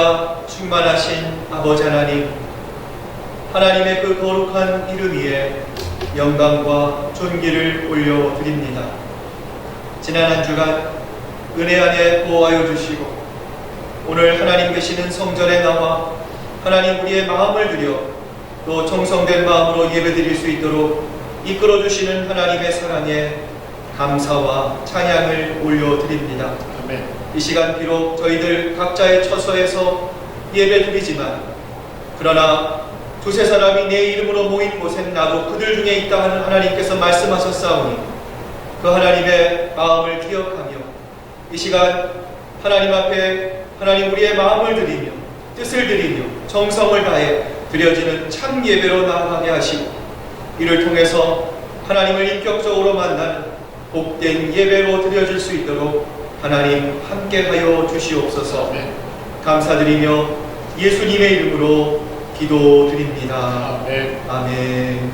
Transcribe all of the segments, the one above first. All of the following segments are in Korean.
은혜가 충만하신 아버지 하나님, 하나님의 그 거룩한 이름 위에 영광과 존귀를 올려드립니다. 지난 한 주간 은혜 안에 보호하여 주시고 오늘 하나님 계시는 성전에 나와 하나님 우리의 마음을 들여 또 정성된 마음으로 예배드릴 수 있도록 이끌어 주시는 하나님의 사랑에 감사와 찬양을 올려드립니다. 아멘. 이 시간 비록 저희들 각자의 처소에서 예배드리지만 그러나 두세 사람이 내 이름으로 모인 곳엔 나도 그들 중에 있다 하는 하나님께서 말씀하셨사오니 그 하나님의 마음을 기억하며 이 시간 하나님 앞에 하나님 우리의 마음을 드리며 뜻을 드리며 정성을 다해 드려지는 참 예배로 나아가게 하시고 이를 통해서 하나님을 인격적으로 만나는 복된 예배로 드려질 수 있도록 하나님 함께하여 주시옵소서. 감사드리며 예수님의 이름으로 기도드립니다. 아멘. 아멘.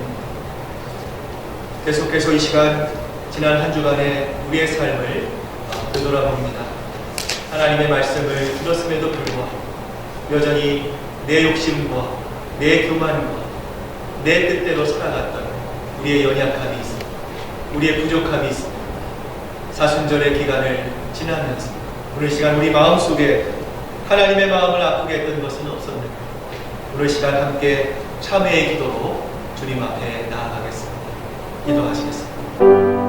계속해서 이 시간 지난 한 주간의 우리의 삶을 되돌아봅니다. 하나님의 말씀을 들었음에도 불구하고 여전히 내 욕심과 내 교만과 내 뜻대로 살아갔던 우리의 연약함이 있습니다. 우리의 부족함이 있습니다. 사순절의 기간을 지나면서 오늘 시간 우리 마음속에 하나님의 마음을 아프게 했던 것은 없었는데 오늘 시간 함께 참회의 기도로 주님 앞에 나아가겠습니다. 기도하시겠습니다.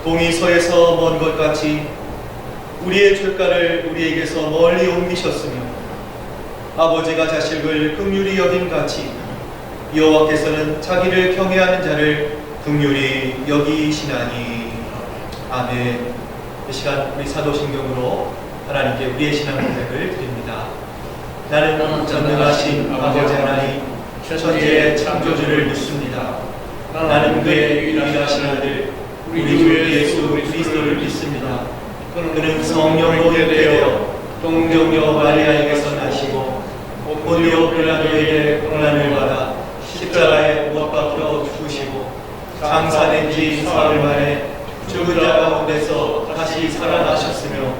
동이 서에서 먼 것 같이 우리의 죄가를 우리에게서 멀리 옮기셨으며 아버지가 자식을 긍휼히 여긴 같이 여호와께서는 자기를 경외하는 자를 긍휼히 여기시나니. 아멘. 이 시간 우리 사도신경으로 하나님께 우리의 신앙 고백을 드립니다. 나는 전능하신 아버지 하나님 천지의 창조주를 믿습니다. 나는 그의 유일하신 아들 우리 주 예수 그리스도를 믿습니다. 그는 성령으로 잉태되어 동정녀 마리아에게서 나시고 본디오 빌라도에게 고난을 받아 십자가에 못 박혀 죽으시고 장사된 지 사흘 만에 죽은 자 가운데서 다시 살아나셨으며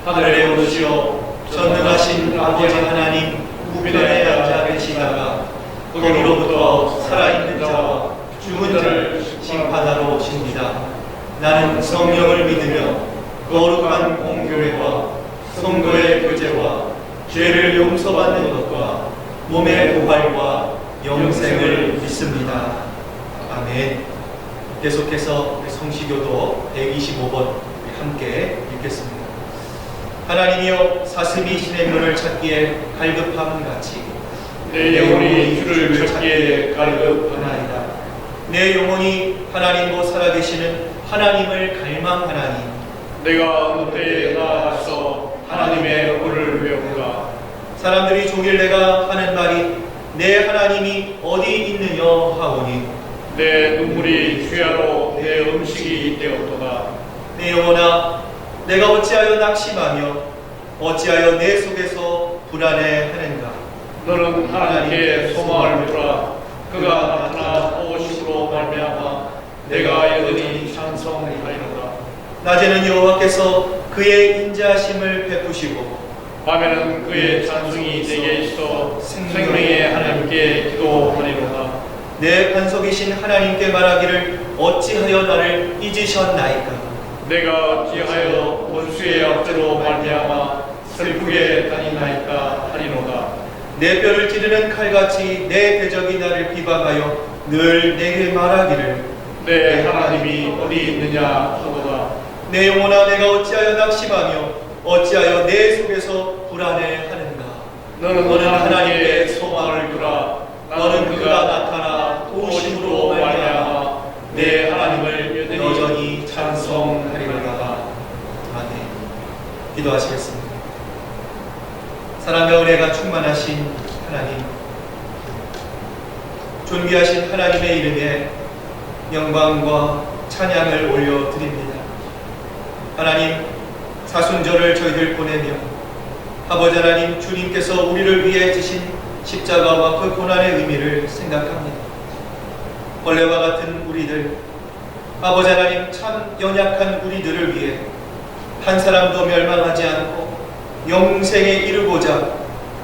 하늘에 오르시어 전능하신 아버지 하나님 우편에 앉아 계시다가 거기로부터 살아있는 자와 죽은 자를 심판하러 오십니다. 나는 성령을 믿으며 거룩한 공교회와 성도의 교제와 죄를 용서받는 것과 몸의 부활과 영생을 믿습니다. 아멘. 계속해서 성시교도 125번 함께 읽겠습니다. 하나님이여 사슴이 신의 묘를 찾기에 갈급함 같이 내 영혼이 주를 찾기에 갈급하나이다. 내 영혼이 하나님과 살아계시는 하나님을 갈망하나니 내가 어느 때에 나아가서 하나님의 얼굴을 외우가. 사람들이 종일 내가 하는 말이 내 하나님이 어디 있느냐 하오니 내 눈물이 주야로 내 음식이 되었도다. 내 영혼아 내가 어찌하여 낙심하며 어찌하여 내 속에서 불안해하는가. 너는 하나님께 소망을 두라. 그가 나타나 오심으로 말미암아 내가 여전히 찬송하리로다. 낮에는 여호와께서 그의 인자하심을 베푸시고 밤에는 그의 찬송이 내게 있어 생명의 하나님께 기도하리로다. 내 반석이신 하나님께 말하기를 어찌하여 나를 잊으셨나이까. 내가 어찌하여 원수의 압제로 말미암아 슬프게 다니나이까 하리로다. 내 뼈를 찌르는 칼같이 내 대적이 나를 비방하여 늘 내게 말하기를 내 하나님이 어디 있느냐 하도다. 내 영혼아 내가 어찌하여 낙심하며 어찌하여 내 속에서 불안해하는가. 너는 하나님의 소망을 두라. 너는 그가 나타나 도우심으로 말미암아 내 하나님을 여전히 찬송하리로다. 아멘. 기도하시겠습니다. 사랑과 은혜가 충만하신 하나님, 존귀하신 하나님의 이름에 영광과 찬양을 올려드립니다. 하나님, 사순절을 저희들 보내며 아버지 하나님, 주님께서 우리를 위해 지신 십자가와 그 고난의 의미를 생각합니다. 벌레와 같은 우리들, 아버지 하나님, 참 연약한 우리들을 위해 한 사람도 멸망하지 않고 영생에 이르고자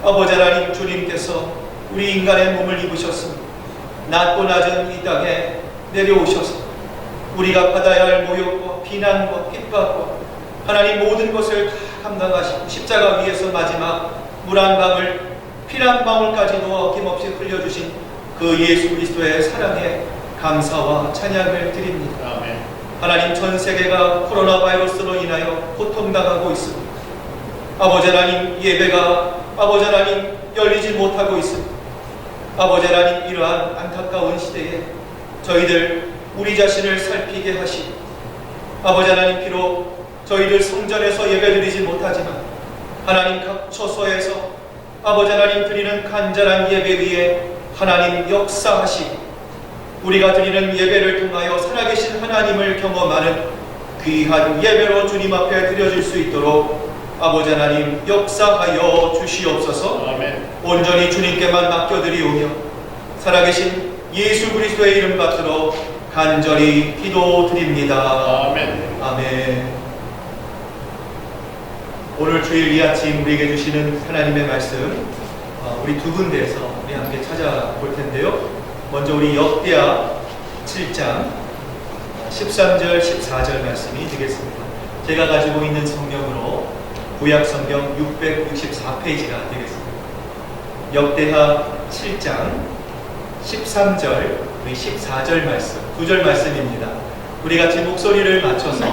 아버지 하나님, 주님께서 우리 인간의 몸을 입으셨습니다. 낮고 낮은 이 땅에 내려오셔서 우리가 받아야 할 모욕과 비난과 핍박과 하나님 모든 것을 다 감당하시고 십자가 위에서 마지막 물 한 방울, 피한 방울까지도 어김없이 흘려주신 그 예수 그리스도의 사랑에 감사와 찬양을 드립니다. 아멘. 하나님, 전 세계가 코로나 바이러스로 인하여 고통당하고 있습니다. 아버지 하나님, 예배가 아버지 하나님 열리지 못하고 있습니다. 아버지 하나님, 이러한 안타까운 시대에 저희들 우리 자신을 살피게 하시고 아버지 하나님, 비록 저희들 성전에서 예배드리지 못하지만 하나님 각 처소에서 아버지 하나님 드리는 간절한 예배 위에 하나님 역사하시고 우리가 드리는 예배를 통하여 살아계신 하나님을 경험하는 귀한 예배로 주님 앞에 드려질 수 있도록 아버지 하나님 역사하여 주시옵소서. 아멘. 온전히 주님께만 맡겨드리오며 살아계신 예수 그리스도의 이름 받들어 간절히 기도드립니다. 아멘. 아멘. 오늘 주일 이 아침 우리에게 주시는 하나님의 말씀, 우리 두 군데에서 우리 함께 찾아볼 텐데요. 먼저 우리 역대하 7장 13절 14절 말씀이 되겠습니다. 제가 가지고 있는 성경으로 구약 성경 664페이지가 되겠습니다. 역대하 7장 13절 우리 14절 말씀, 9절 말씀입니다. 우리 같이 목소리를 맞춰서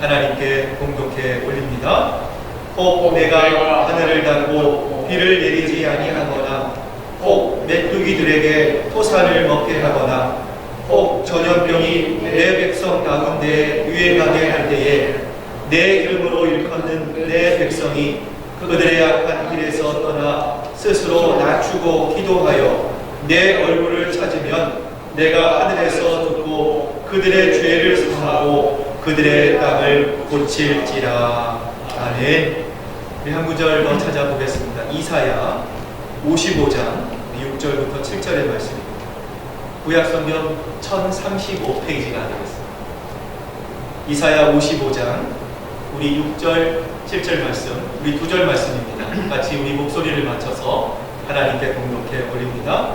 하나님께 공독해 올립니다. 혹 내가 하늘을 닫고 비를 내리지 아니하거나 혹 메뚜기들에게 토산을 먹게 하거나 혹 전염병이 내 백성 가운데 유행하게 할 때에 내 이름으로 일컫는 내 백성이 그들의 악한 길에서 떠나 스스로 낮추고 기도하여 내 얼굴을 찾으면 내가 하늘에서 듣고 그들의 죄를 사하고 그들의 땅을 고칠지라. 아멘. 우리 한 구절 더 찾아보겠습니다. 이사야 55장 6절부터 7절의 말씀입니다. 구약성경 1035페이지가 되겠습니다. 이사야 55장 우리 6절 7절 말씀, 우리 2절 말씀입니다. 같이 우리 목소리를 맞춰서 하나님께 공독해 올립니다.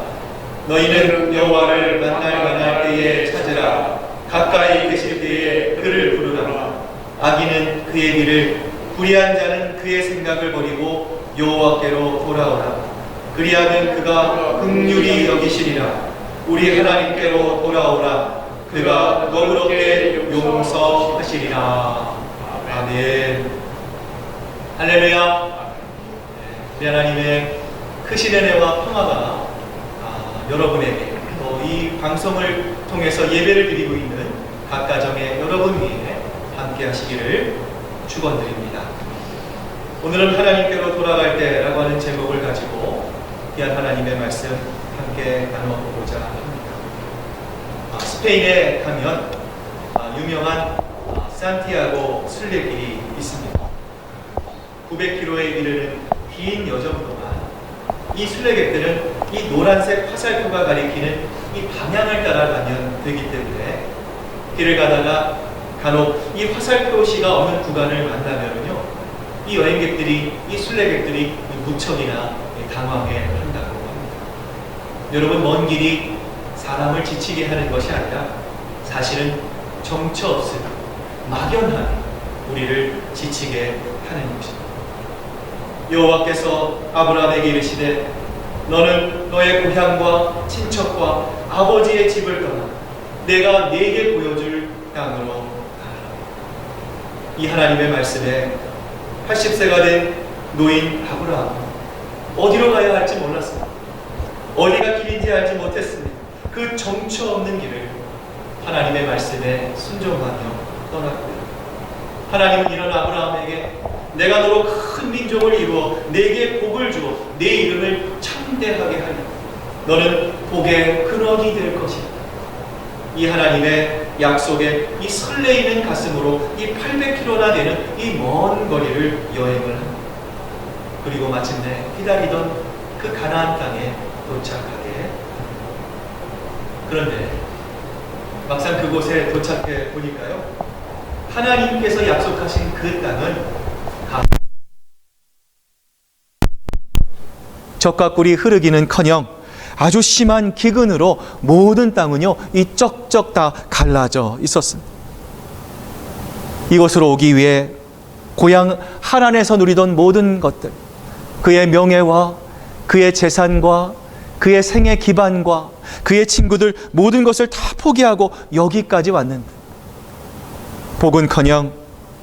너희는 여호와를 만날 때에 찾으라. 가까이 계실 때에 그를 부르라. 악인은 그의 길을, 불의한 자는 그의 생각을 버리고 여호와께로 돌아오라. 그리하면 그가 긍휼히 여기시리라. 우리 하나님께로 돌아오라. 그가 너그럽게 용서하시리라. 아멘. 할렐루야. 우리 하나님의 크신 은혜와 평화가 여러분에게 또 이 방송을 통해서 예배를 드리고 있는 각 가정의 여러분 위에 함께 하시기를 축원드립니다. 오늘은 하나님께로 돌아갈 때라고 하는 제목을 가지고 귀한 하나님의 말씀 함께 나눠보고자 합니다. 스페인에 가면 유명한 산티아고 순례길이 있습니다. 900km에 이르는 긴 여정 동안 이 순례객들은 이 노란색 화살표가 가리키는 이 방향을 따라가면 되기 때문에 길을 가다가 간혹 이 화살표시가 없는 구간을 만나면요, 이 여행객들이, 이 순례객들이 무척이나 당황해 한다고 합니다. 여러분, 먼 길이 사람을 지치게 하는 것이 아니라 사실은 정처 없음, 막연하게 우리를 지치게 하는 것입니다. 여호와께서 아브라함에게 이르시되 너는 너의 고향과 친척과 아버지의 집을 떠나 내가 네게 보여줄 땅으로 가라. 이 하나님의 말씀에 80세가 된 노인 아브라함, 어디로 가야 할지 몰랐습니다. 어디가 길인지 알지 못했습니다. 그 정처 없는 길을 하나님의 말씀에 순종하며 떠났고요. 하나님은 이런 아브라함에게 내가 너로 큰 민족을 이루어 내게 복을 주어 내 이름을 창대하게 하리. 너는 복의 근원이 될 것이다. 이 하나님의 약속에 이 설레이는 가슴으로 이 800km나 되는 이 먼 거리를 여행을 합니다. 그리고 마침내 기다리던 그 가나안 땅에 도착하게. 그런데 막상 그곳에 도착해 보니까요, 하나님께서 약속하신 그 땅은 적과 꿀이 흐르기는커녕 아주 심한 기근으로 모든 땅은요, 이 쩍쩍 다 갈라져 있었습니다. 이곳으로 오기 위해 고향 하란에서 누리던 모든 것들, 그의 명예와 그의 재산과 그의 생애 기반과 그의 친구들, 모든 것을 다 포기하고 여기까지 왔는데, 복은커녕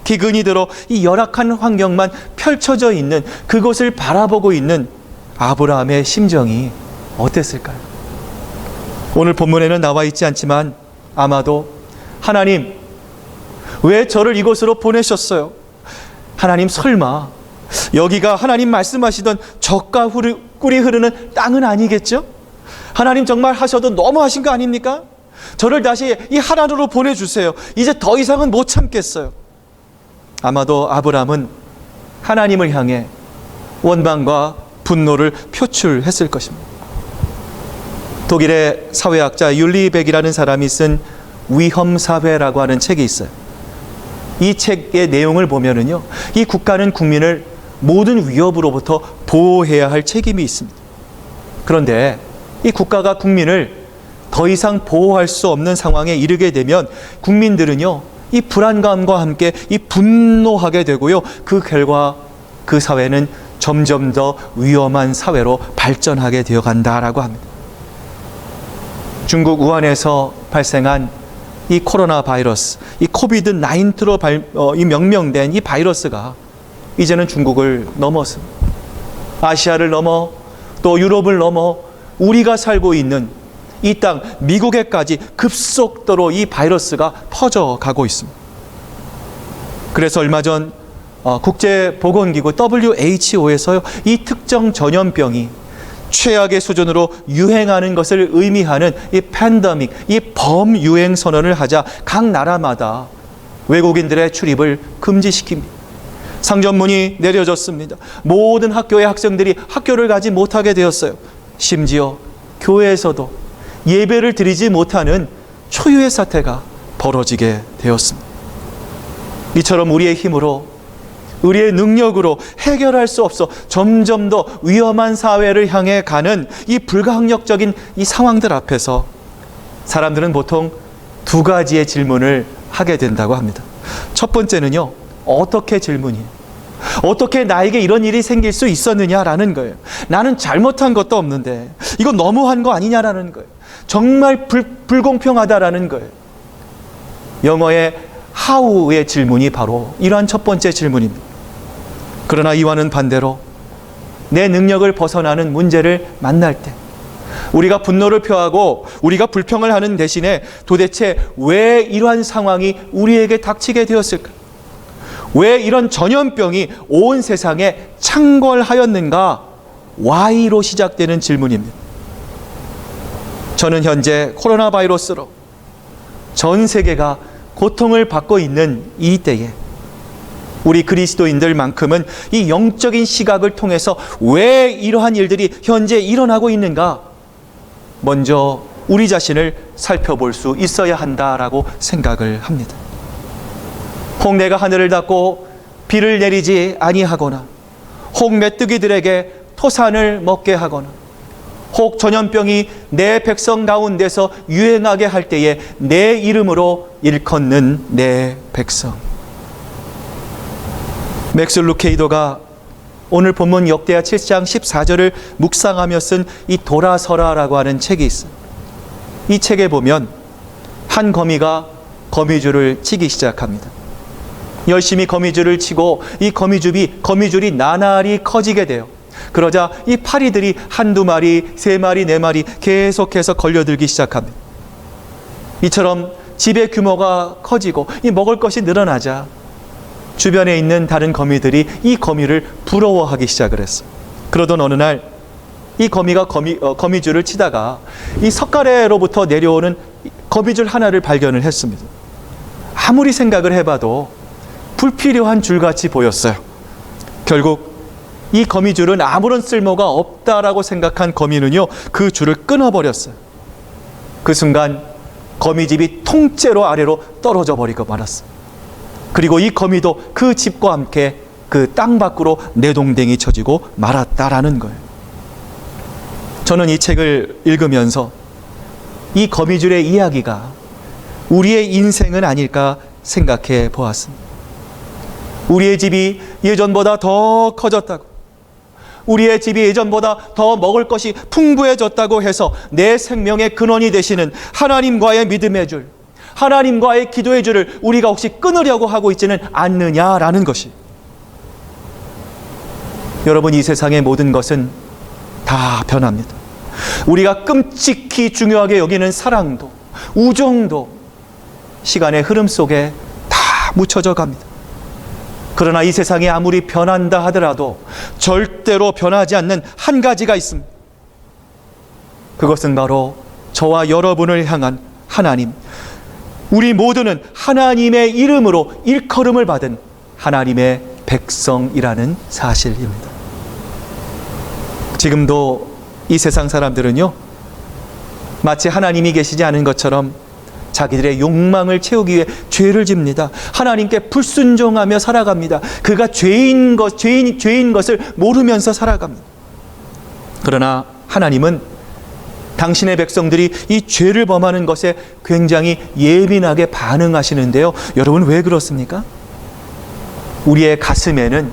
기근이 들어 이 열악한 환경만 펼쳐져 있는 그곳을 바라보고 있는 아브라함의 심정이 어땠을까요? 오늘 본문에는 나와 있지 않지만 아마도 하나님, 왜 저를 이곳으로 보내셨어요? 하나님, 설마 여기가 하나님 말씀하시던 젖과 꿀이 흐르는 땅은 아니겠죠? 하나님, 정말 하셔도 너무하신 거 아닙니까? 저를 다시 이 하란으로 보내주세요. 이제 더 이상은 못 참겠어요. 아마도 아브라함은 하나님을 향해 원망과 분노를 표출했을 것입니다. 독일의 사회학자 율리백이라는 사람이 쓴 위험사회라고 하는 책이 있어요. 이 책의 내용을 보면은요, 이 국가는 국민을 모든 위협으로부터 보호해야 할 책임이 있습니다. 그런데 이 국가가 국민을 더 이상 보호할 수 없는 상황에 이르게 되면 국민들은요, 이 불안감과 함께 이 분노하게 되고요, 그 결과 그 사회는 점점 더 위험한 사회로 발전하게 되어 간다라고 합니다. 중국 우한에서 발생한 이 코로나 바이러스, 이 코비드 19로 이 명명된 이 바이러스가 이제는 중국을 넘었습니다. 아시아를 넘어 또 유럽을 넘어 우리가 살고 있는 이 땅 미국에까지 급속도로 이 바이러스가 퍼져가고 있습니다. 그래서 얼마 전 국제보건기구 WHO에서요, 이 특정 전염병이 최악의 수준으로 유행하는 것을 의미하는 이 팬데믹, 이 범유행 선언을 하자 각 나라마다 외국인들의 출입을 금지시킵니다. 상점문이 내려졌습니다. 모든 학교의 학생들이 학교를 가지 못하게 되었어요. 심지어 교회에서도 예배를 드리지 못하는 초유의 사태가 벌어지게 되었습니다. 이처럼 우리의 힘으로, 우리의 능력으로 해결할 수 없어 점점 더 위험한 사회를 향해 가는 이 불가항력적인 이 상황들 앞에서 사람들은 보통 두 가지의 질문을 하게 된다고 합니다. 첫 번째는요, 어떻게 질문이에요? 어떻게 나에게 이런 일이 생길 수 있었느냐라는 거예요. 나는 잘못한 것도 없는데 이건 너무한 거 아니냐라는 거예요. 정말 불공평하다라는 거예요. 영어의 how의 질문이 바로 이러한 첫 번째 질문입니다. 그러나 이와는 반대로 내 능력을 벗어나는 문제를 만날 때 우리가 분노를 표하고 우리가 불평을 하는 대신에 도대체 왜 이러한 상황이 우리에게 닥치게 되었을까? 왜 이런 전염병이 온 세상에 창궐하였는가? Why로 시작되는 질문입니다. 저는 현재 코로나 바이러스로 전 세계가 고통을 받고 있는 이 때에 우리 그리스도인들만큼은 이 영적인 시각을 통해서 왜 이러한 일들이 현재 일어나고 있는가? 먼저 우리 자신을 살펴볼 수 있어야 한다라고 생각을 합니다. 혹 내가 하늘을 닫고 비를 내리지 아니하거나, 혹 메뚜기들에게 토산을 먹게 하거나, 혹 전염병이 내 백성 가운데서 유행하게 할 때에 내 이름으로 일컫는 내 백성. 맥스 루케이도가 오늘 본문 역대하 7장 14절을 묵상하며 쓴 이 돌아서라라고 하는 책이 있어요. 이 책에 보면 한 거미가 거미줄을 치기 시작합니다. 열심히 거미줄을 치고 이 거미줄이 나날이 커지게 돼요. 그러자 이 파리들이 한두 마리, 세 마리, 네 마리 계속해서 걸려들기 시작합니다. 이처럼 집의 규모가 커지고 이 먹을 것이 늘어나자 주변에 있는 다른 거미들이 이 거미를 부러워하기 시작을 했어요. 그러던 어느 날 이 거미가 거미줄을 치다가 이 석가래로부터 내려오는 거미줄 하나를 발견을 했습니다. 아무리 생각을 해봐도 불필요한 줄같이 보였어요. 결국 이 거미줄은 아무런 쓸모가 없다라고 생각한 거미는요, 그 줄을 끊어버렸어요. 그 순간 거미집이 통째로 아래로 떨어져 버리고 말았어요. 그리고 이 거미도 그 집과 함께 그 땅 밖으로 내동댕이 쳐지고 말았다라는 거예요. 저는 이 책을 읽으면서 이 거미줄의 이야기가 우리의 인생은 아닐까 생각해 보았습니다. 우리의 집이 예전보다 더 커졌다고, 우리의 집이 예전보다 더 먹을 것이 풍부해졌다고 해서 내 생명의 근원이 되시는 하나님과의 믿음의 줄, 하나님과의 기도의 줄을 우리가 혹시 끊으려고 하고 있지는 않느냐라는 것이. 여러분, 이 세상의 모든 것은 다 변합니다. 우리가 끔찍히 중요하게 여기는 사랑도, 우정도 시간의 흐름 속에 다 묻혀져 갑니다. 그러나 이 세상이 아무리 변한다 하더라도 절대로 변하지 않는 한 가지가 있습니다. 그것은 바로 저와 여러분을 향한 하나님, 우리 모두는 하나님의 이름으로 일컬음을 받은 하나님의 백성이라는 사실입니다. 지금도 이 세상 사람들은요, 마치 하나님이 계시지 않은 것처럼 자기들의 욕망을 채우기 위해 죄를 집니다. 하나님께 불순종하며 살아갑니다. 그가 죄인 것을 모르면서 살아갑니다. 그러나 하나님은 당신의 백성들이 이 죄를 범하는 것에 굉장히 예민하게 반응하시는데요. 여러분, 왜 그렇습니까? 우리의 가슴에는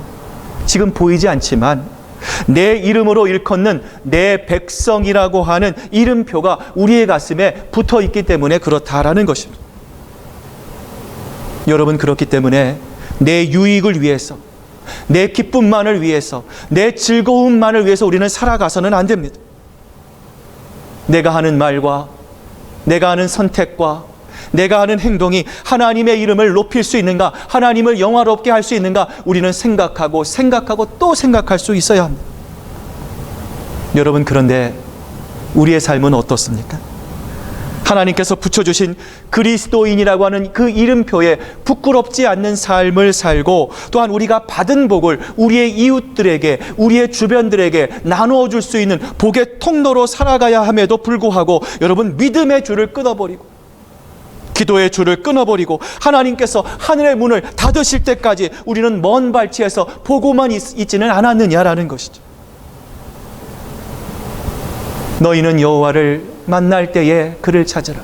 지금 보이지 않지만 내 이름으로 일컫는 내 백성이라고 하는 이름표가 우리의 가슴에 붙어 있기 때문에 그렇다라는 것입니다. 여러분, 그렇기 때문에 내 유익을 위해서, 내 기쁨만을 위해서, 내 즐거움만을 위해서 우리는 살아가서는 안 됩니다. 내가 하는 말과 내가 하는 선택과 내가 하는 행동이 하나님의 이름을 높일 수 있는가, 하나님을 영화롭게 할 수 있는가, 우리는 생각하고 또 생각할 수 있어야 합니다. 여러분, 그런데 우리의 삶은 어떻습니까? 하나님께서 붙여주신 그리스도인이라고 하는 그 이름표에 부끄럽지 않는 삶을 살고, 또한 우리가 받은 복을 우리의 이웃들에게, 우리의 주변들에게 나누어 줄 수 있는 복의 통로로 살아가야 함에도 불구하고, 여러분, 믿음의 줄을 끊어버리고 기도의 줄을 끊어버리고 하나님께서 하늘의 문을 닫으실 때까지 우리는 먼 발치에서 보고만 있지는 않았느냐라는 것이죠. 너희는 여호와를 만날 때에 그를 찾으라.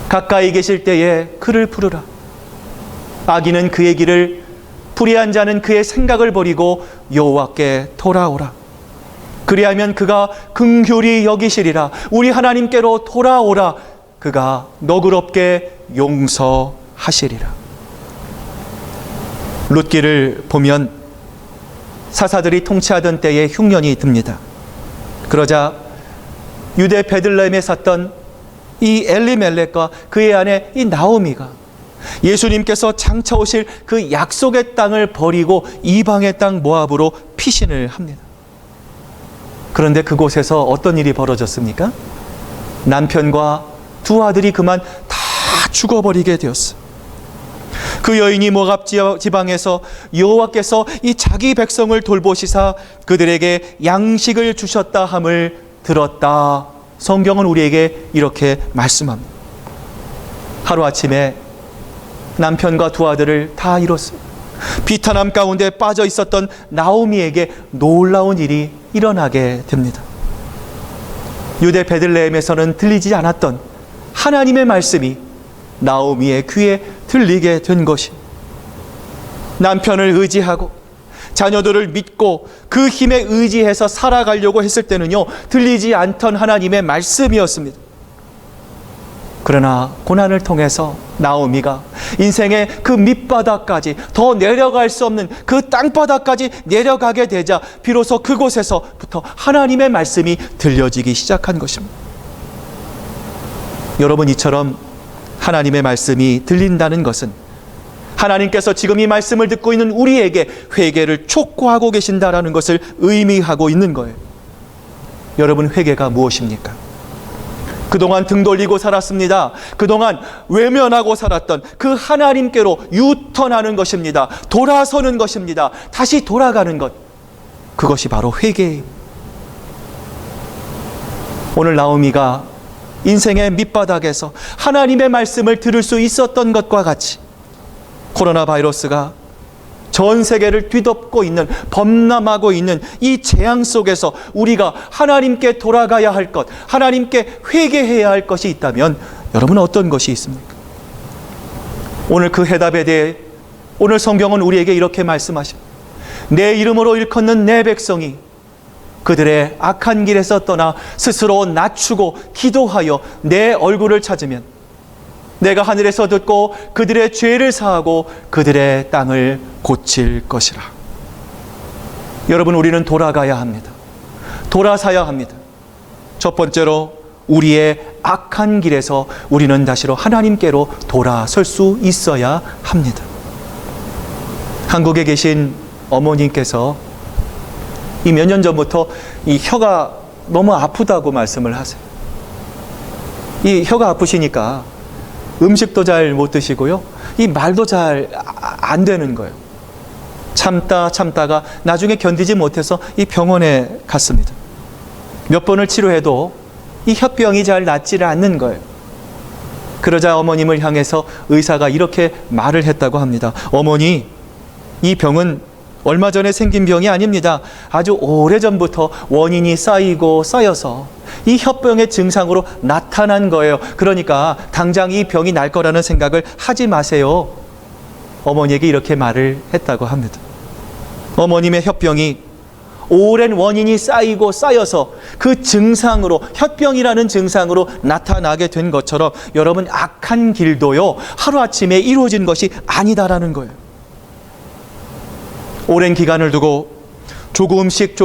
가까이 계실 때에 그를 부르라. 악인은 그의 길을, 불의한 자는 그의 생각을 버리고 여호와께 돌아오라. 그리하면 그가 긍휼히 여기시리라. 우리 하나님께로 돌아오라. 그가 너그럽게 용서하시리라. 룻기를 보면 사사들이 통치하던 때에 흉년이 듭니다. 그러자 유대 베들레헴에 샀던 이 엘리멜렉과 그의 아내 이 나오미가 예수님께서 장차 오실 그 약속의 땅을 버리고 이방의 땅 모압으로 피신을 합니다. 그런데 그곳에서 어떤 일이 벌어졌습니까? 남편과 두 아들이 그만 다 죽어버리게 되었어요. 그 여인이 모압 지방에서 여호와께서 이 자기 백성을 돌보시사 그들에게 양식을 주셨다 함을 들었다. 성경은 우리에게 이렇게 말씀합니다. 하루아침에 남편과 두 아들을 다 잃었어요. 비탄함 가운데 빠져 있었던 나오미에게 놀라운 일이 일어나게 됩니다. 유대 베들레헴에서는 들리지 않았던 하나님의 말씀이 나오미의 귀에 들리게 된 것이, 남편을 의지하고 자녀들을 믿고 그 힘에 의지해서 살아가려고 했을 때는요, 들리지 않던 하나님의 말씀이었습니다. 그러나 고난을 통해서 나오미가 인생의 그 밑바닥까지, 더 내려갈 수 없는 그 땅바닥까지 내려가게 되자 비로소 그곳에서부터 하나님의 말씀이 들려지기 시작한 것입니다. 여러분, 이처럼 하나님의 말씀이 들린다는 것은 하나님께서 지금 이 말씀을 듣고 있는 우리에게 회개를 촉구하고 계신다라는 것을 의미하고 있는 거예요. 여러분, 회개가 무엇입니까? 그동안 등 돌리고 살았습니다. 그동안 외면하고 살았던 그 하나님께로 유턴하는 것입니다. 돌아서는 것입니다. 다시 돌아가는 것. 그것이 바로 회개예요. 오늘 나오미가 인생의 밑바닥에서 하나님의 말씀을 들을 수 있었던 것과 같이 코로나 바이러스가 전 세계를 뒤덮고 있는, 범람하고 있는 이 재앙 속에서 우리가 하나님께 돌아가야 할 것, 하나님께 회개해야 할 것이 있다면 여러분, 어떤 것이 있습니까? 오늘 그 해답에 대해 오늘 성경은 우리에게 이렇게 말씀하십니다. 내 이름으로 일컫는 내 백성이 그들의 악한 길에서 떠나 스스로 낮추고 기도하여 내 얼굴을 찾으면 내가 하늘에서 듣고 그들의 죄를 사하고 그들의 땅을 고칠 것이라. 여러분, 우리는 돌아가야 합니다. 돌아서야 합니다. 첫 번째로 우리의 악한 길에서 우리는 다시로 하나님께로 돌아설 수 있어야 합니다. 한국에 계신 어머님께서 이 몇 년 전부터 이 혀가 너무 아프다고 말씀을 하세요. 이 혀가 아프시니까 음식도 잘 못 드시고요, 이 말도 잘 안 되는 거예요. 참다가 나중에 견디지 못해서 이 병원에 갔습니다. 몇 번을 치료해도 이 혀병이 잘 낫지를 않는 거예요. 그러자 어머님을 향해서 의사가 이렇게 말을 했다고 합니다. 어머니, 이 병은 얼마 전에 생긴 병이 아닙니다. 아주 오래전부터 원인이 쌓이고 쌓여서 이 혀병의 증상으로 나타난 거예요. 그러니까 당장 이 병이 날 거라는 생각을 하지 마세요. 어머니에게 이렇게 말을 했다고 합니다. 어머님의 혀병이 오랜 원인이 쌓이고 쌓여서 그 증상으로, 혀병이라는 증상으로 나타나게 된 것처럼 여러분, 악한 길도요, 하루아침에 이루어진 것이 아니다라는 거예요. 오랜 기간을 두고 조금씩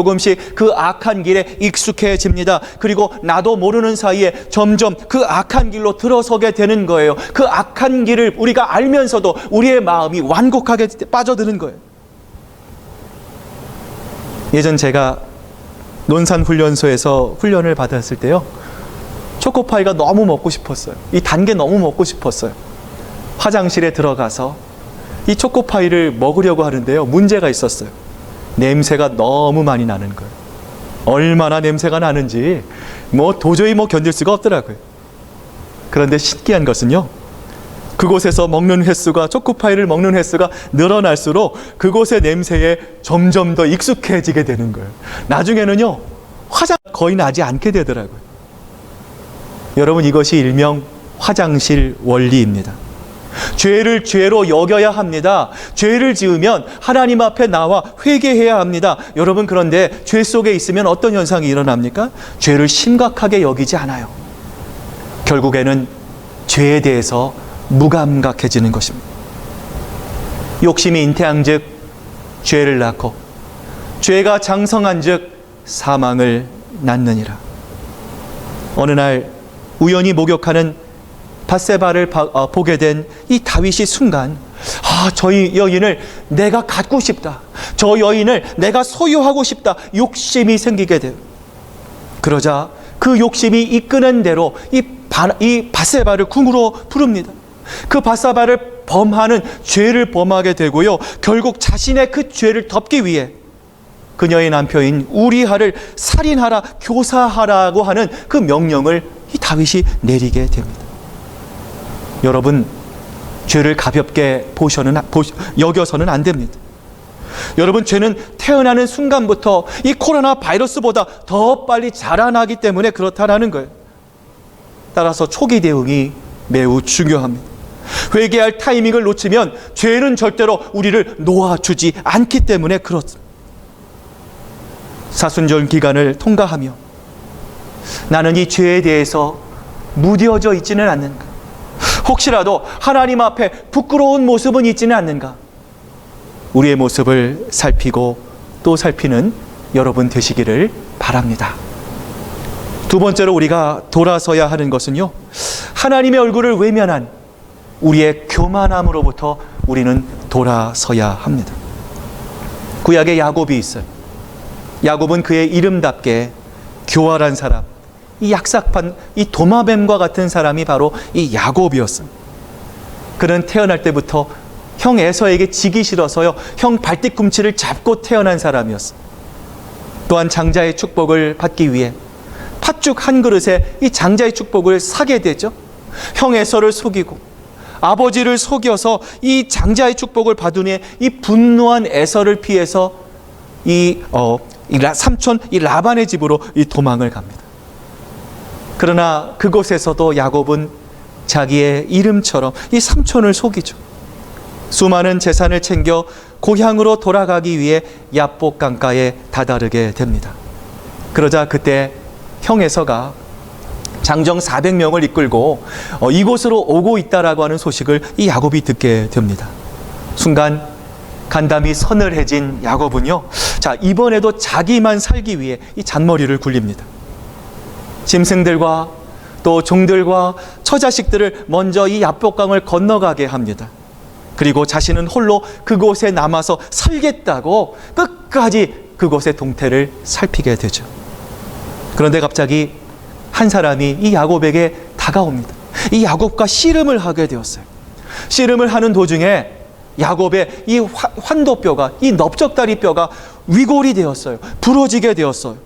그 악한 길에 익숙해집니다. 그리고 나도 모르는 사이에 점점 그 악한 길로 들어서게 되는 거예요. 그 악한 길을 우리가 알면서도 우리의 마음이 완곡하게 빠져드는 거예요. 예전 제가 논산훈련소에서 훈련을 받았을 때요, 초코파이가 너무 먹고 싶었어요. 이 단 게 너무 먹고 싶었어요. 화장실에 들어가서 이 초코파이를 먹으려고 하는데요, 문제가 있었어요. 냄새가 너무 많이 나는 거예요. 얼마나 냄새가 나는지 도저히 견딜 수가 없더라고요. 그런데 신기한 것은요, 그곳에서 먹는 횟수가, 초코파이를 먹는 횟수가 늘어날수록 그곳의 냄새에 점점 더 익숙해지게 되는 거예요. 나중에는요, 화장 거의 나지 않게 되더라고요. 여러분, 이것이 일명 화장실 원리입니다. 죄를 죄로 여겨야 합니다. 죄를 지으면 하나님 앞에 나와 회개해야 합니다. 여러분, 그런데 죄 속에 있으면 어떤 현상이 일어납니까? 죄를 심각하게 여기지 않아요. 결국에는 죄에 대해서 무감각해지는 것입니다. 욕심이 잉태한즉 죄를 낳고 죄가 장성한즉 사망을 낳느니라. 어느 날 우연히 목욕하는 밧세바를 보게 된 이 다윗이 순간, 저 여인을 내가 갖고 싶다, 저 여인을 내가 소유하고 싶다, 욕심이 생기게 돼요. 그러자 그 욕심이 이끄는 대로 이 밧세바를 궁으로 부릅니다. 그 밧세바를 범하는 죄를 범하게 되고요, 결국 자신의 그 죄를 덮기 위해 그녀의 남편인 우리아를 살인하라, 교사하라고 하는 그 명령을 이 다윗이 내리게 됩니다. 여러분, 죄를 가볍게 여겨서는 안 됩니다. 여러분, 죄는 태어나는 순간부터 이 코로나 바이러스보다 더 빨리 자라나기 때문에 그렇다라는 거예요. 따라서 초기 대응이 매우 중요합니다. 회개할 타이밍을 놓치면 죄는 절대로 우리를 놓아주지 않기 때문에 그렇습니다. 사순절 기간을 통과하며 나는 이 죄에 대해서 무뎌져 있지는 않는가? 혹시라도 하나님 앞에 부끄러운 모습은 있지는 않는가? 우리의 모습을 살피고 또 살피는 여러분 되시기를 바랍니다. 두 번째로 우리가 돌아서야 하는 것은요, 하나님의 얼굴을 외면한 우리의 교만함으로부터 우리는 돌아서야 합니다. 구약에 야곱이 있어요. 야곱은 그의 이름답게 교활한 사람, 이 약삭한 이 도마뱀과 같은 사람이 바로 이 야곱이었습니다. 그는 태어날 때부터 형 에서에게 지기 싫어서요, 형 발뒤꿈치를 잡고 태어난 사람이었습니다. 또한 장자의 축복을 받기 위해 팥죽 한 그릇에 이 장자의 축복을 사게 되죠. 형 에서를 속이고 아버지를 속여서 이 장자의 축복을 받은 후에 이 분노한 에서를 피해서 삼촌 라반의 집으로 이 도망을 갑니다. 그러나 그곳에서도 야곱은 자기의 이름처럼 이 삼촌을 속이죠. 수많은 재산을 챙겨 고향으로 돌아가기 위해 야복 강가에 다다르게 됩니다. 그러자 그때 형 에서가 장정 400명을 이끌고 이곳으로 오고 있다라고 하는 소식을 이 야곱이 듣게 됩니다. 순간 간담이 서늘해진 야곱은요, 자, 이번에도 자기만 살기 위해 이 잔머리를 굴립니다. 짐승들과 또 종들과 처자식들을 먼저 이 야복강을 건너가게 합니다. 그리고 자신은 홀로 그곳에 남아서 살겠다고 끝까지 그곳의 동태를 살피게 되죠. 그런데 갑자기 한 사람이 이 야곱에게 다가옵니다. 이 야곱과 씨름을 하게 되었어요. 씨름을 하는 도중에 야곱의 이 환도뼈가, 이 넓적다리뼈가 위골이 되었어요. 부러지게 되었어요.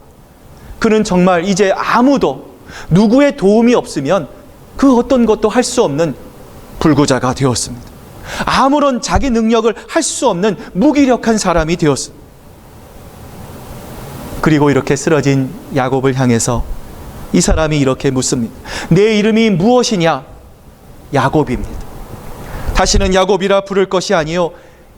그는 정말 이제 아무도 누구의 도움이 없으면 그 어떤 것도 할 수 없는 불구자가 되었습니다. 아무런 자기 능력을 할 수 없는 무기력한 사람이 되었습니다. 그리고 이렇게 쓰러진 야곱을 향해서 이 사람이 이렇게 묻습니다. 내 이름이 무엇이냐? 야곱입니다. 다시는 야곱이라 부를 것이 아니요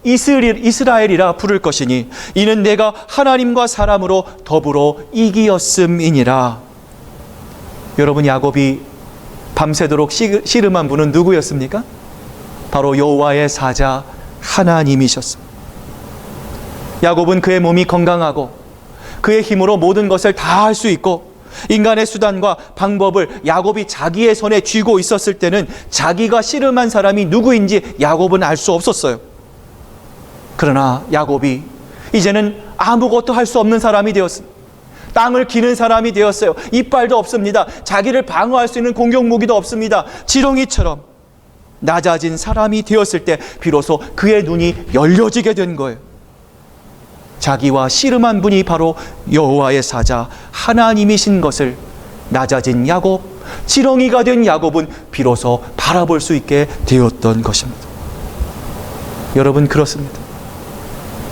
이스라엘이라 부를 것이니 이는 내가 하나님과 사람으로 더불어 이기었음이니라. 여러분, 야곱이 밤새도록 씨름한 분은 누구였습니까? 바로 여호와의 사자 하나님이셨습니다. 야곱은 그의 몸이 건강하고 그의 힘으로 모든 것을 다 할 수 있고 인간의 수단과 방법을 야곱이 자기의 손에 쥐고 있었을 때는 자기가 씨름한 사람이 누구인지 야곱은 알 수 없었어요. 그러나 야곱이 이제는 아무것도 할 수 없는 사람이 되었습니다. 땅을 기는 사람이 되었어요. 이빨도 없습니다. 자기를 방어할 수 있는 공격 무기도 없습니다. 지렁이처럼 낮아진 사람이 되었을 때 비로소 그의 눈이 열려지게 된 거예요. 자기와 씨름한 분이 바로 여호와의 사자 하나님이신 것을 낮아진 야곱, 지렁이가 된 야곱은 비로소 바라볼 수 있게 되었던 것입니다. 여러분, 그렇습니다.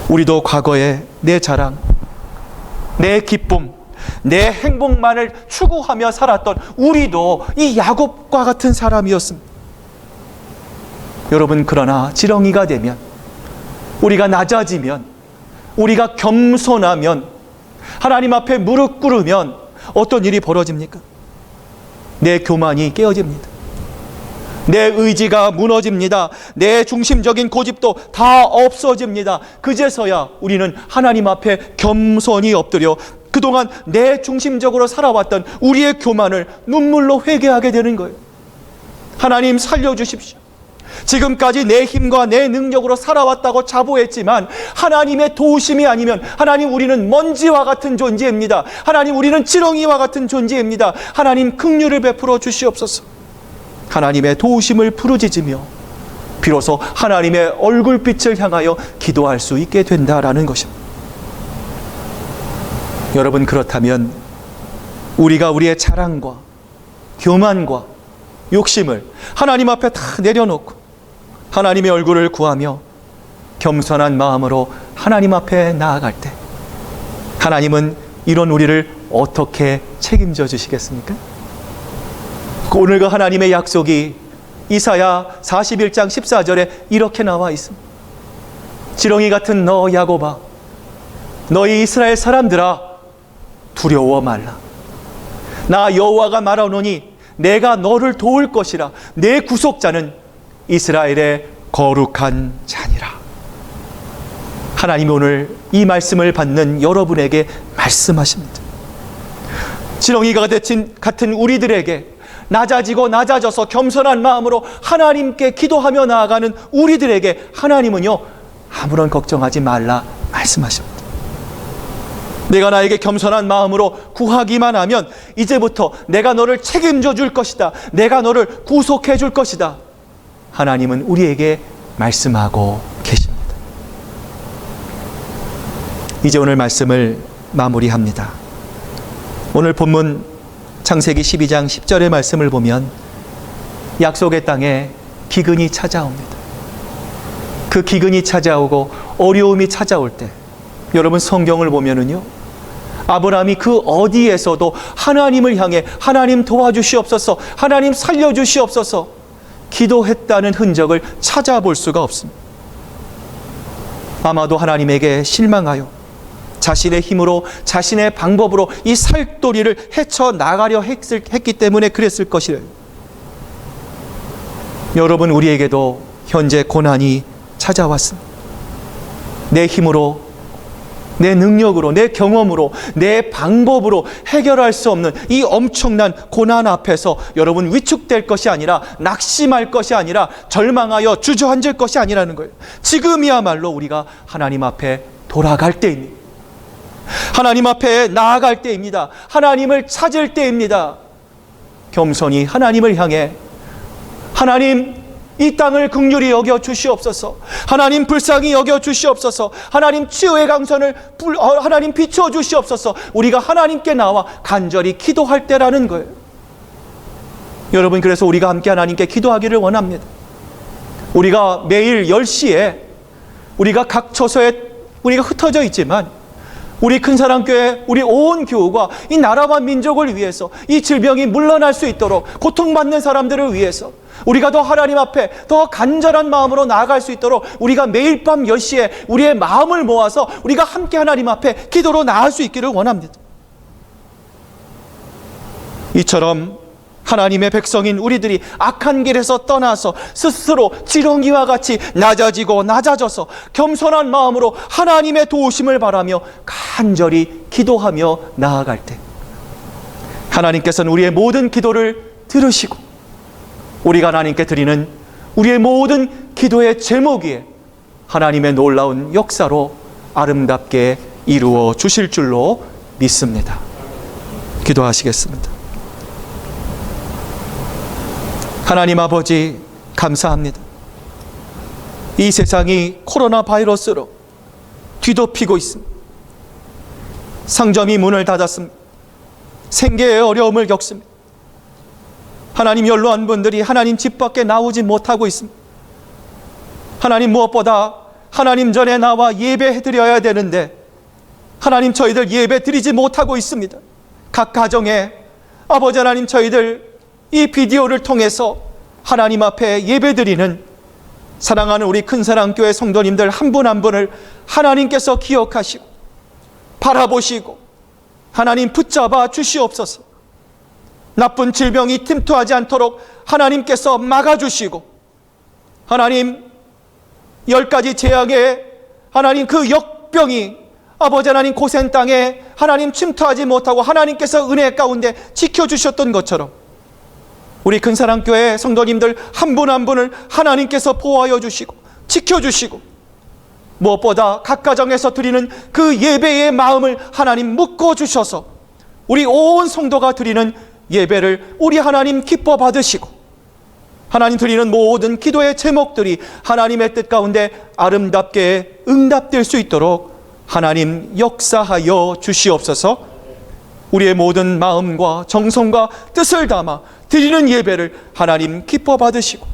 우리도 과거에 내 자랑, 내 기쁨, 내 행복만을 추구하며 살았던 우리도 이 야곱과 같은 사람이었습니다. 여러분, 그러나 지렁이가 되면, 우리가 낮아지면, 우리가 겸손하면, 하나님 앞에 무릎 꿇으면 어떤 일이 벌어집니까? 내 교만이 깨어집니다. 내 의지가 무너집니다. 내 중심적인 고집도 다 없어집니다. 그제서야 우리는 하나님 앞에 겸손히 엎드려 그동안 내 중심적으로 살아왔던 우리의 교만을 눈물로 회개하게 되는 거예요. 하나님, 살려주십시오. 지금까지 내 힘과 내 능력으로 살아왔다고 자부했지만 하나님의 도우심이 아니면, 하나님, 우리는 먼지와 같은 존재입니다. 하나님, 우리는 지렁이와 같은 존재입니다. 하나님, 긍휼을 베풀어 주시옵소서. 하나님의 도우심을 부르짖으며 비로소 하나님의 얼굴빛을 향하여 기도할 수 있게 된다라는 것입니다. 여러분, 그렇다면 우리가 우리의 자랑과 교만과 욕심을 하나님 앞에 다 내려놓고 하나님의 얼굴을 구하며 겸손한 마음으로 하나님 앞에 나아갈 때 하나님은 이런 우리를 어떻게 책임져 주시겠습니까? 오늘 그 하나님의 약속이 이사야 41장 14절에 이렇게 나와 있습니다. 지렁이 같은 너 야곱아, 너희 이스라엘 사람들아, 두려워 말라. 나 여호와가 말하노니 내가 너를 도울 것이라. 내 구속자는 이스라엘의 거룩한 자니라. 하나님이 오늘 이 말씀을 받는 여러분에게 말씀하십니다. 지렁이가 같은 우리들에게 낮아지고 낮아져서 겸손한 마음으로 하나님께 기도하며 나아가는 우리들에게 하나님은요, 아무런 걱정하지 말라 말씀하십니다. 내가 나에게 겸손한 마음으로 구하기만 하면 이제부터 내가 너를 책임져 줄 것이다. 내가 너를 구속해 줄 것이다. 하나님은 우리에게 말씀하고 계십니다. 이제 오늘 말씀을 마무리합니다. 오늘 본문 창세기 12장 10절의 말씀을 보면 약속의 땅에 기근이 찾아옵니다. 그 기근이 찾아오고 어려움이 찾아올 때 여러분 성경을 보면은요, 아브라함이 그 어디에서도 하나님을 향해 하나님 도와주시옵소서, 하나님 살려주시옵소서 기도했다는 흔적을 찾아볼 수가 없습니다. 아마도 하나님에게 실망하여 자신의 힘으로 자신의 방법으로 이 살도리를 헤쳐나가려 했기 때문에 그랬을 것이래요. 여러분, 우리에게도 현재 고난이 찾아왔습니다. 내 힘으로, 내 능력으로, 내 경험으로, 내 방법으로 해결할 수 없는 이 엄청난 고난 앞에서 여러분 위축될 것이 아니라, 낙심할 것이 아니라, 절망하여 주저앉을 것이 아니라는 거예요. 지금이야말로 우리가 하나님 앞에 돌아갈 때입니다. 하나님 앞에 나아갈 때입니다. 하나님을 찾을 때입니다. 겸손히 하나님을 향해 하나님, 이 땅을 긍휼히 여겨 주시옵소서, 하나님 불쌍히 여겨 주시옵소서, 하나님 치유의 강선을 하나님 비추어 주시옵소서, 우리가 하나님께 나와 간절히 기도할 때라는 거예요. 여러분, 그래서 우리가 함께 하나님께 기도하기를 원합니다. 우리가 매일 10시에 우리가 각 처소에 우리가 흩어져 있지만 우리 큰사랑교회, 우리 온 교우가 이 나라와 민족을 위해서, 이 질병이 물러날 수 있도록, 고통받는 사람들을 위해서 우리가 더 하나님 앞에 더 간절한 마음으로 나아갈 수 있도록 우리가 매일 밤 10시에 우리의 마음을 모아서 우리가 함께 하나님 앞에 기도로 나아갈 수 있기를 원합니다. 이처럼 하나님의 백성인 우리들이 악한 길에서 떠나서 스스로 지렁이와 같이 낮아지고 낮아져서 겸손한 마음으로 하나님의 도우심을 바라며 간절히 기도하며 나아갈 때 하나님께서는 우리의 모든 기도를 들으시고 우리가 하나님께 드리는 우리의 모든 기도의 제목 위에 하나님의 놀라운 역사로 아름답게 이루어 주실 줄로 믿습니다. 기도하시겠습니다. 하나님 아버지, 감사합니다. 이 세상이 코로나 바이러스로 뒤덮이고 있습니다. 상점이 문을 닫았습니다. 생계의 어려움을 겪습니다. 하나님, 연로한 분들이 하나님 집 밖에 나오지 못하고 있습니다. 하나님, 무엇보다 하나님 전에 나와 예배해드려야 되는데 하나님, 저희들 예배 드리지 못하고 있습니다. 각 가정에 아버지 하나님, 저희들 이 비디오를 통해서 하나님 앞에 예배드리는 사랑하는 우리 큰사랑교회 성도님들 한 분 한 분을 하나님께서 기억하시고 바라보시고 하나님 붙잡아 주시옵소서. 나쁜 질병이 침투하지 않도록 하나님께서 막아주시고 하나님, 10가지 재앙의 하나님 그 역병이 아버지 하나님 고센 땅에 하나님 침투하지 못하고 하나님께서 은혜 가운데 지켜주셨던 것처럼 우리 큰사랑교회 성도님들 한 분 한 분을 하나님께서 보호하여 주시고 지켜주시고 무엇보다 각 가정에서 드리는 그 예배의 마음을 하나님 묶어주셔서 우리 온 성도가 드리는 예배를 우리 하나님 기뻐 받으시고 하나님 드리는 모든 기도의 제목들이 하나님의 뜻 가운데 아름답게 응답될 수 있도록 하나님 역사하여 주시옵소서. 우리의 모든 마음과 정성과 뜻을 담아 드리는 예배를 하나님 기뻐 받으시고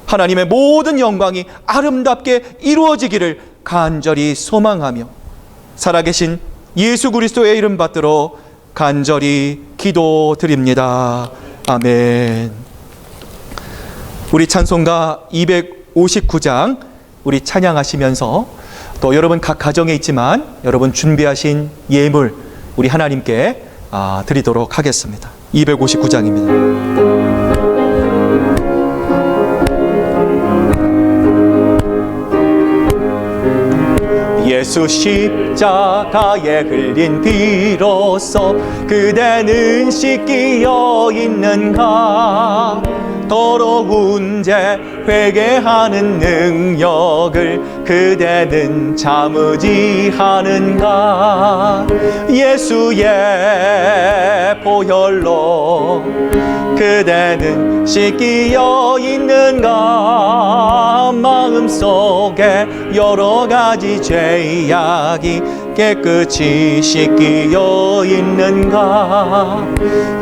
하나님의 모든 영광이 아름답게 이루어지기를 간절히 소망하며 살아계신 예수 그리스도의 이름 받들어 간절히 기도드립니다. 아멘. 우리 찬송가 259장 우리 찬양하시면서 또 여러분 각 가정에 있지만 여러분 준비하신 예물 우리 하나님께 드리도록 하겠습니다. 259장입니다. 예수 십자가에 흘린 피로써 그대는 씻기어 있는가? 더러운 죄 회개하는 능력을 그대는 참으지 하는가? 예수의 보혈로 그대는 씻기어 있는가? 마음속에 여러 가지 죄악이 깨끗이 씻기어 있는가?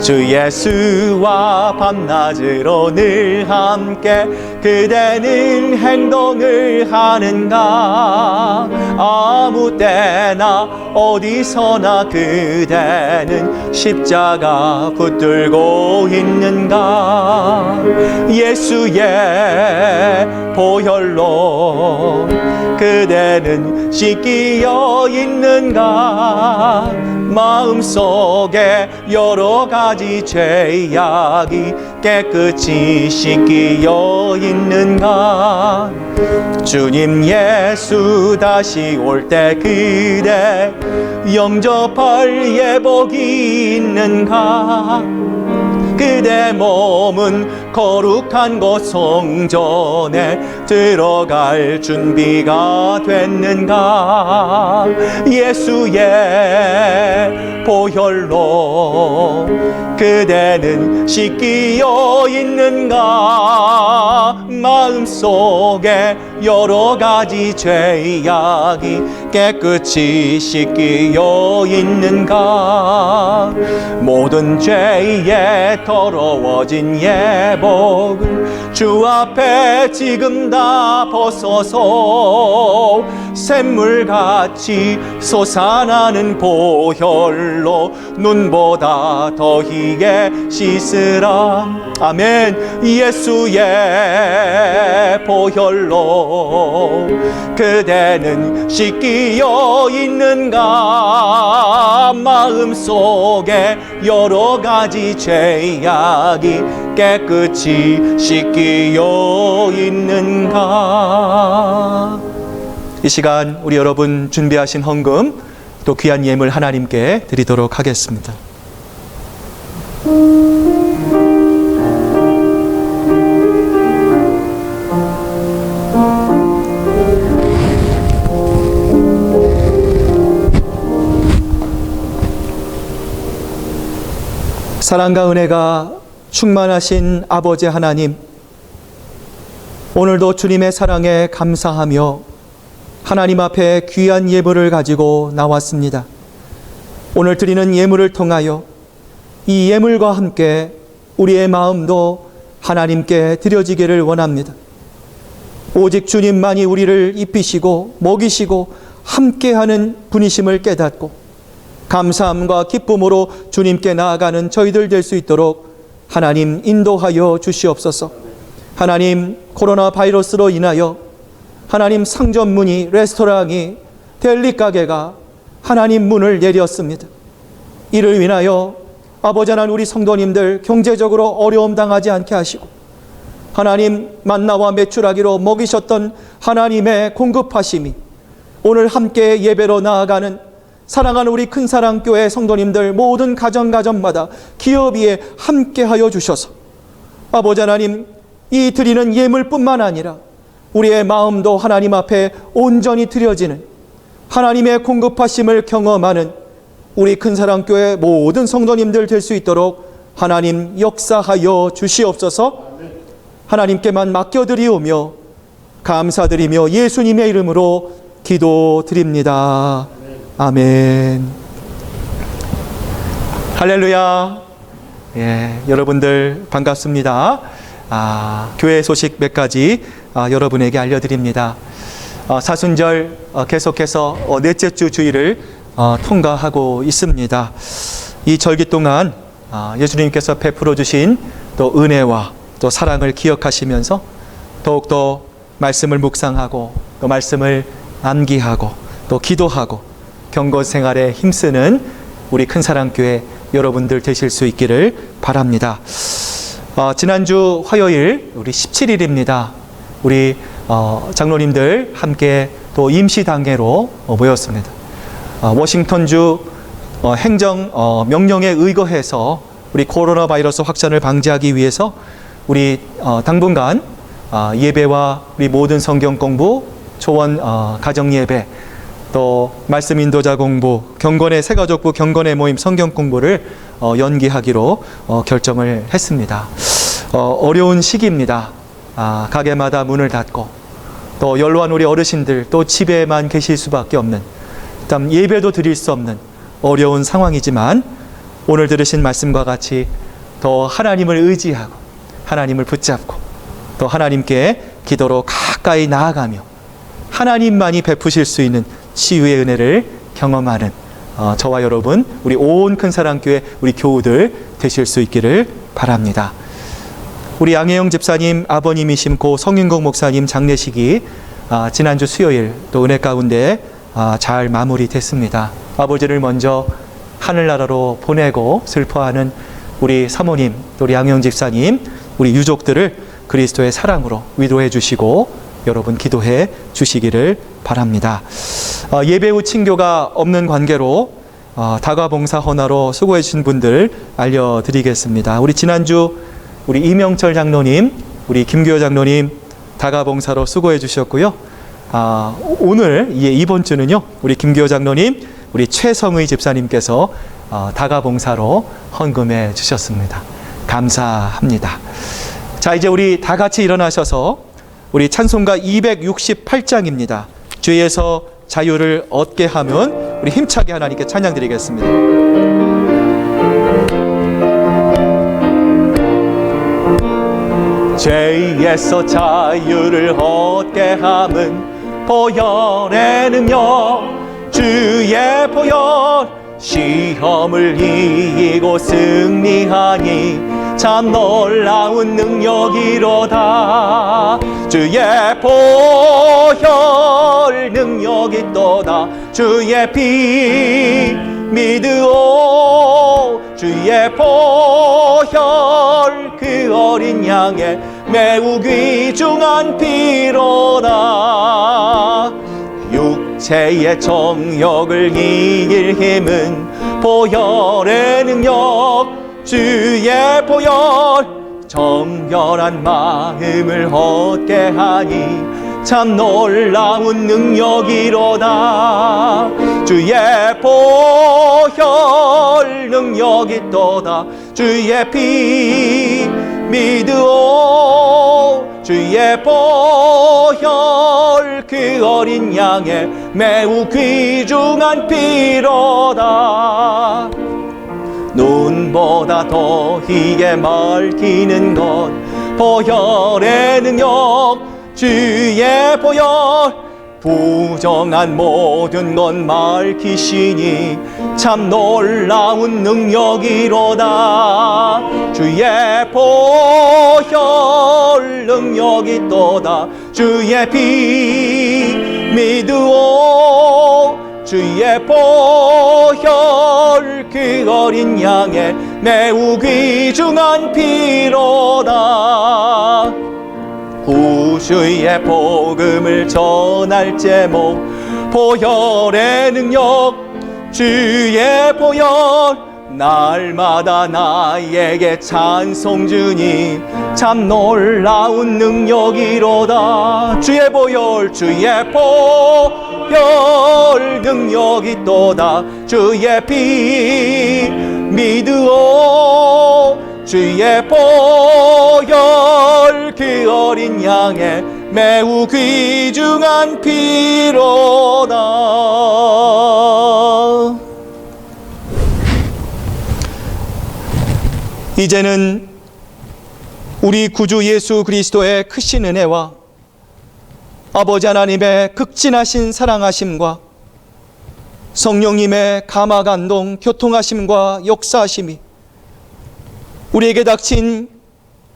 주 예수와 밤낮으로 늘 함께 그대는 행동을 하는가? 아무 때나 어디서나 그대는 십자가 붙들고 있는가? 예수의 보혈로 그대는 씻기어 있는가? 마음속에 여러 가지 죄악이 깨끗이 씻기어 있는가? 주님 예수 다시 올 때 그대 영접할 예복이 있는가? 그대 몸은 거룩한 곳 성전에 들어갈 준비가 됐는가? 예수의 보혈로 그대는 씻기어 있는가? 마음속에 여러 가지 죄악이 깨끗이 씻기어 있는가? 모든 죄에 더러워진 예복을 주 앞에 지금 다 벗어서 샘물같이 솟아나는 보혈로 눈보다 더 희게 씻으라. 아멘. 예수의 보혈로 그대는 씻기어 있는가? 마음속에 여러 가지 죄악이 깨끗이 씻기어 있는가? 이 시간 우리 여러분 준비하신 헌금 또 귀한 예물 하나님께 드리도록 하겠습니다. 사랑과 은혜가 충만하신 아버지 하나님, 오늘도 주님의 사랑에 감사하며 하나님 앞에 귀한 예물을 가지고 나왔습니다. 오늘 드리는 예물을 통하여 이 예물과 함께 우리의 마음도 하나님께 드려지기를 원합니다. 오직 주님만이 우리를 입히시고 먹이시고 함께하는 분이심을 깨닫고 감사함과 기쁨으로 주님께 나아가는 저희들 될 수 있도록 하나님 인도하여 주시옵소서. 하나님, 코로나 바이러스로 인하여 하나님 상점 문이, 레스토랑이, 델리 가게가 하나님 문을 내렸습니다. 이를 인하여 아버지 하나님, 우리 성도님들 경제적으로 어려움 당하지 않게 하시고 하나님 만나와 메추라기로 먹이셨던 하나님의 공급하심이 오늘 함께 예배로 나아가는 사랑하는 우리 큰사랑교회 성도님들 모든 가정마다 기업 위에 함께하여 주셔서 아버지 하나님, 이 드리는 예물뿐만 아니라 우리의 마음도 하나님 앞에 온전히 드려지는 하나님의 공급하심을 경험하는 우리 큰사랑교회 모든 성도님들 될 수 있도록 하나님 역사하여 주시옵소서. 하나님께만 맡겨드리오며 감사드리며 예수님의 이름으로 기도드립니다. 아멘. 할렐루야. 예, 여러분들 반갑습니다. 교회 소식 몇 가지 여러분에게 알려드립니다. 사순절 계속해서 넷째 주 주일을 통과하고 있습니다. 이 절기 동안 예수님께서 베풀어 주신 또 은혜와 또 사랑을 기억하시면서 더욱더 말씀을 묵상하고 또 말씀을 암기하고 또 기도하고 경건 생활에 힘쓰는 우리 큰사랑교회 여러분들 되실 수 있기를 바랍니다. 지난주 화요일 우리 17일입니다. 우리 장로님들 함께 또 임시당회로 모였습니다. 워싱턴주 행정 명령에 의거해서 우리 코로나 바이러스 확산을 방지하기 위해서 우리 당분간 예배와 우리 모든 성경 공부, 초원 가정 예배, 또 말씀 인도자 공부, 경건의 새가족부 경건의 모임 성경 공부를 연기하기로 결정을 했습니다. 어려운 시기입니다. 가게마다 문을 닫고 또 연로한 우리 어르신들 또 집에만 계실 수밖에 없는, 일단 예배도 드릴 수 없는 어려운 상황이지만 오늘 들으신 말씀과 같이 더 하나님을 의지하고 하나님을 붙잡고 또 하나님께 기도로 가까이 나아가며 하나님만이 베푸실 수 있는 치유의 은혜를 경험하는 저와 여러분, 우리 온 큰사랑교회 우리 교우들 되실 수 있기를 바랍니다. 우리 양혜영 집사님 아버님이신 고 성윤국 목사님 장례식이 지난주 수요일 또 은혜 가운데 잘 마무리됐습니다. 아버지를 먼저 하늘나라로 보내고 슬퍼하는 우리 사모님, 또 우리 양혜영 집사님, 우리 유족들을 그리스도의 사랑으로 위로해 주시고 여러분 기도해 주시기를 바랍니다. 예배 후 친교가 없는 관계로 다가봉사 헌화로 수고해 주신 분들 알려드리겠습니다. 우리 지난주 우리 이명철 장로님, 우리 김규호 장로님 다가봉사로 수고해 주셨고요. 오늘 이번 주는요, 우리 김규호 장로님, 우리 최성의 집사님께서 다가봉사로 헌금해 주셨습니다. 감사합니다. 자, 이제 우리 다 같이 일어나셔서 우리 찬송가 268장입니다. 죄에서 자유를 얻게 하면 우리 힘차게 하나님께 찬양 드리겠습니다. 죄에서 자유를 얻게 함은 보혈의 능력, 주의 보혈, 시험을 이기고 승리하니 참 놀라운 능력이로다. 주의 보혈 능력이 또다. 주의 피 믿으오. 주의 보혈 그 어린 양의 매우 귀중한 피로다. 육체의 정욕을 이길 힘은 보혈의 능력, 주의 보혈 정결한 마음을 얻게 하니 참 놀라운 능력이로다. 주의 보혈 능력이 또다. 주의 피 믿으오. 주의 보혈 그 어린 양의 매우 귀중한 피로다. 눈보다 더 희게 밝히는 것 보혈의 능력, 주의 보혈 부정한 모든 것 밝히시니 참 놀라운 능력이로다. 주의 보혈 능력이 또다. 주의 피 믿으오. 주의 보혈 그 어린 양의 매우 귀중한 피로다. 구주의 복음을 전할 제목 보혈의 능력, 주의 보혈 날마다 나에게 찬송 주니 참 놀라운 능력이로다. 주의 보혈, 주의 보혈 능력이 또다. 주의 피 믿으오. 주의 보혈 그 어린 양의 매우 귀중한 피로다. 이제는 우리 구주 예수 그리스도의 크신 은혜와 아버지 하나님의 극진하신 사랑하심과 성령님의 감화감동 교통하심과 역사하심이 우리에게 닥친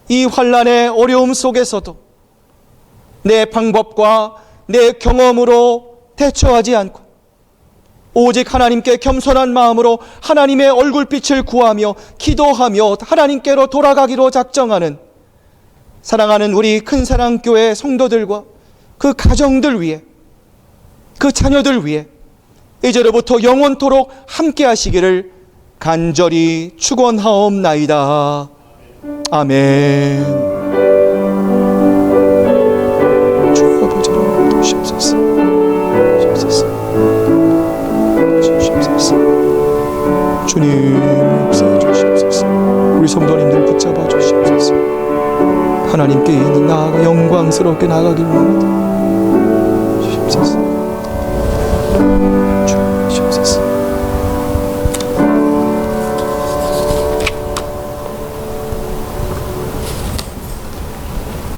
이 환난의 어려움 속에서도 내 방법과 내 경험으로 대처하지 않고 오직 하나님께 겸손한 마음으로 하나님의 얼굴빛을 구하며 기도하며 하나님께로 돌아가기로 작정하는 사랑하는 우리 큰사랑교회 성도들과 그 가정들 위해, 그 자녀들 위해 이제로부터 영원토록 함께 하시기를 간절히 축원하옵나이다. 아멘. 주 아버지를 도우시옵소서. 주님 역사해 주시옵소서. 우리 성도님들 붙잡아 주시옵소서. 하나님께 나아가 영광스럽게 나아가길 원합니다.